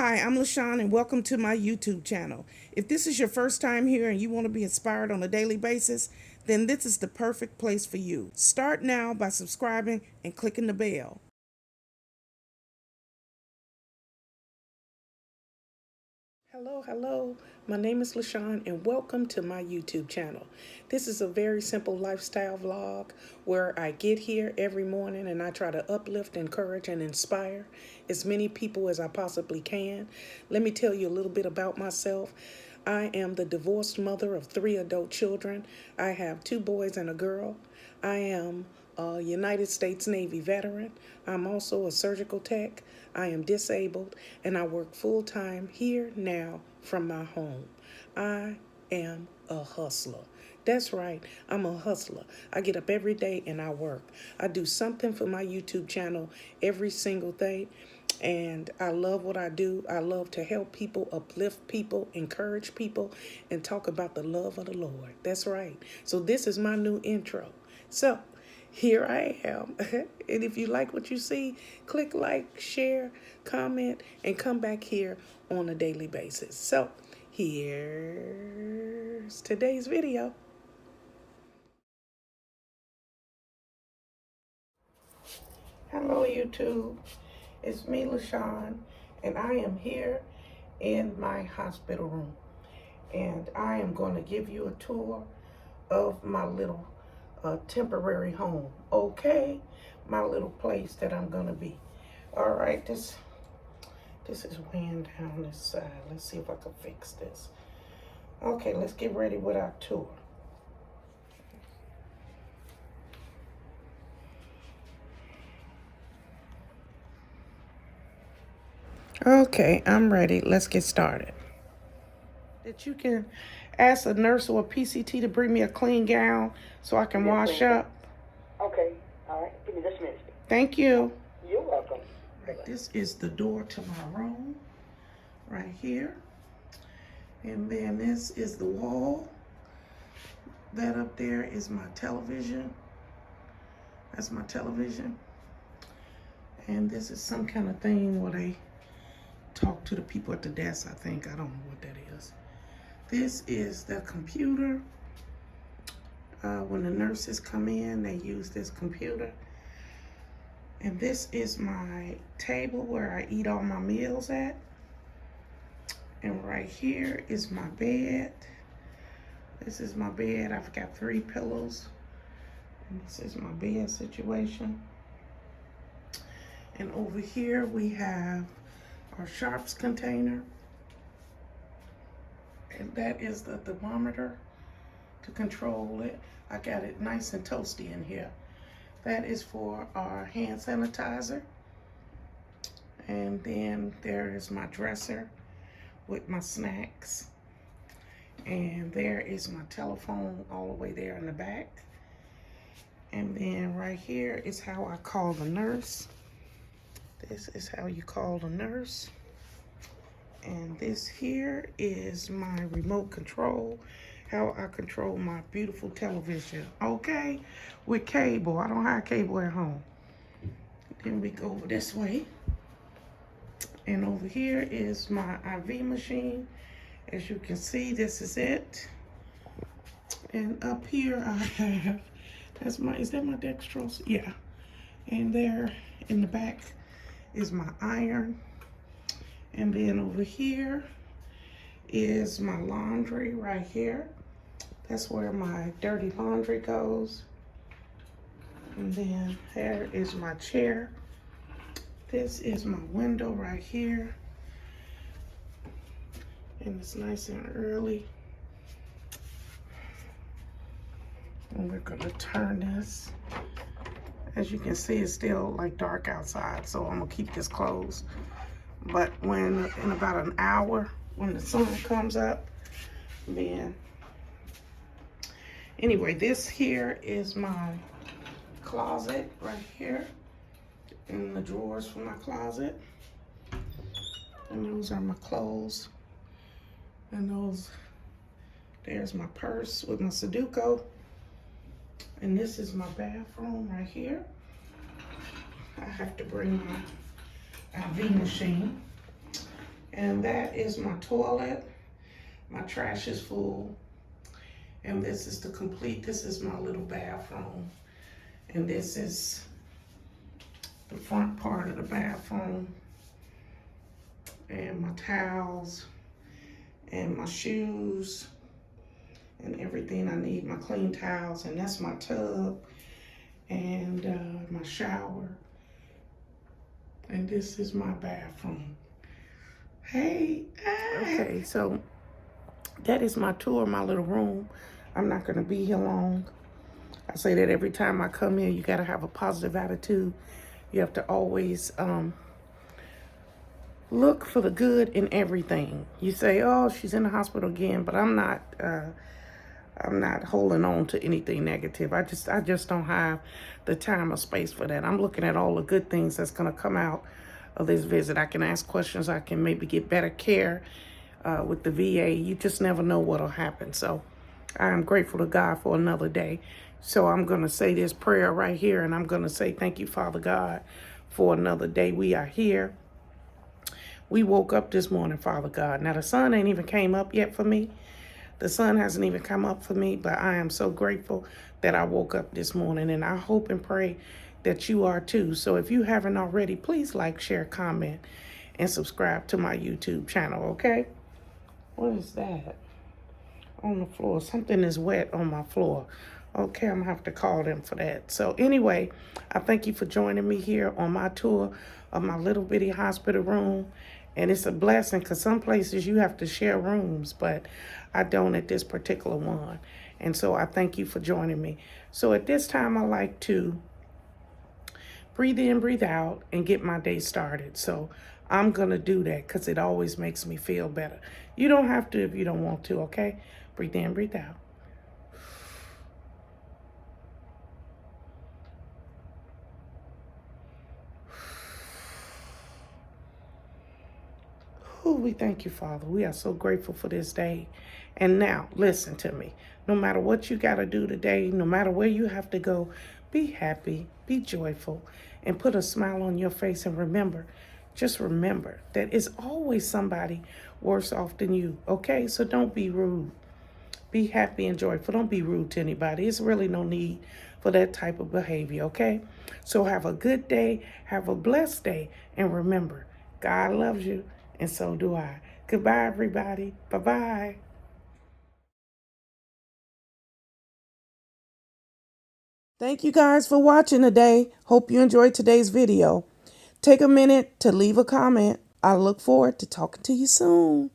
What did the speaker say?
Hi, I'm Lashon and welcome to my YouTube channel. If this is your first time here and you want to be inspired on a daily basis, then this is the perfect place for you. Start now by subscribing and clicking the bell. Hello. My name is Lashon and welcome to my YouTube channel. This is a very simple lifestyle vlog where I get here every morning and I try to uplift, encourage, and inspire as many people as I possibly can. Let me tell you a little bit about myself. I am the divorced mother of 3 adult children. I have 2 boys and a girl. I am a United States Navy veteran. I'm also a surgical tech. I am disabled and I work full-time here now from my home. I am a hustler. That's right, I'm a hustler. I get up every day and I work. I do something for my YouTube channel every single day. And I love what I do. I love to help people, uplift people, encourage people, and talk about the love of the Lord. That's right. So this is my new intro. So here I am. And if you like what you see, click like, share, comment, and come back here on a daily basis. So here's today's video. Hello, YouTube. It's me, Lashon, and I am here in my hospital room. And I am going to give you a tour of my little temporary home, okay? My little place that I'm going to be. All right, this is weighing down this side. Let's see if I can fix this. Okay, let's get ready with our tour. Okay, I'm ready. Let's get started. That you can ask a nurse or a PCT to bring me a clean gown so I can wash up. Okay, all right. Give me just a minute. Thank you. You're welcome. Right, this is the door to my room, right here. And then this is the wall. That up there is my television. That's my television. And this is some kind of thing where they talk to the people at the desk, I think. I don't know what that is. This is the computer. When the nurses come in, they use this computer. And this is my table where I eat all my meals at. And right here is my bed. This is my bed. I've got 3 pillows. And this is my bed situation. And over here we have our sharps container. And that is the thermometer to control it. I got it nice and toasty in here. That is for our hand sanitizer. And then there is my dresser with my snacks. And there is my telephone all the way there in the back. And then right here is how I call the nurse. This is how you call the nurse. And this here is my remote control, how I control my beautiful television, okay? With cable. I don't have cable at home. Then we go over this way. And over here is my IV machine. As you can see, this is it. And up here I have, is that my dextrose? Yeah. And there in the back is my iron. And then over here is my laundry right here. That's where my dirty laundry goes. And then there is my chair. This is my window right here. And it's nice and early. And we're gonna turn this. As you can see, it's still like dark outside, so I'm gonna keep this closed. But when in about an hour, when the sun comes up, then anyway, this here is my closet right here, and the drawers for my closet. And those are my clothes. And there's my purse with my Sudoku. And this is my bathroom right here. I have to bring my IV machine. And that is my toilet. My trash is full. And this is this is my little bathroom. And this is the front part of the bathroom. And my towels and my shoes and everything I need, my clean towels. And that's my tub and my shower. And this is my bathroom. Hey. Okay, so that is my tour of my little room. I'm not gonna be here long. I say that every time I come here, you gotta have a positive attitude. You have to always look for the good in everything. You say, oh, she's in the hospital again, but I'm not holding on to anything negative. I just don't have the time or space for that. I'm looking at all the good things that's gonna come out of this visit. I can ask questions. I can maybe get better care with the VA. You just never know what'll happen. So I'm grateful to God for another day. So I'm gonna say this prayer right here, and I'm gonna say thank you, Father God, for another day. We are here. We woke up this morning, Father God. Now the sun ain't even came up yet for me. The sun hasn't even come up for me, but I am so grateful that I woke up this morning, and I hope and pray that you are too. So if you haven't already, please like, share, comment, and subscribe to my YouTube channel, okay? What is that on the floor? Something is wet on my floor. Okay, I'm gonna have to call them for that. So anyway, I thank you for joining me here on my tour of my little bitty hospital room. And it's a blessing because some places you have to share rooms, but I don't at this particular one. And so I thank you for joining me. So at this time, I like to breathe in, breathe out, and get my day started. So I'm going to do that because it always makes me feel better. You don't have to if you don't want to, okay? Breathe in, breathe out. Oh, we thank you, Father. We are so grateful for this day. And now, listen to me. No matter what you got to do today, no matter where you have to go, be happy, be joyful, and put a smile on your face. And remember, just remember that it's always somebody worse off than you, okay? So don't be rude. Be happy and joyful. Don't be rude to anybody. It's really no need for that type of behavior, okay? So have a good day. Have a blessed day. And remember, God loves you. And so do I. Goodbye, everybody. Bye-bye. Thank you guys for watching today. Hope you enjoyed today's video. Take a minute to leave a comment. I look forward to talking to you soon.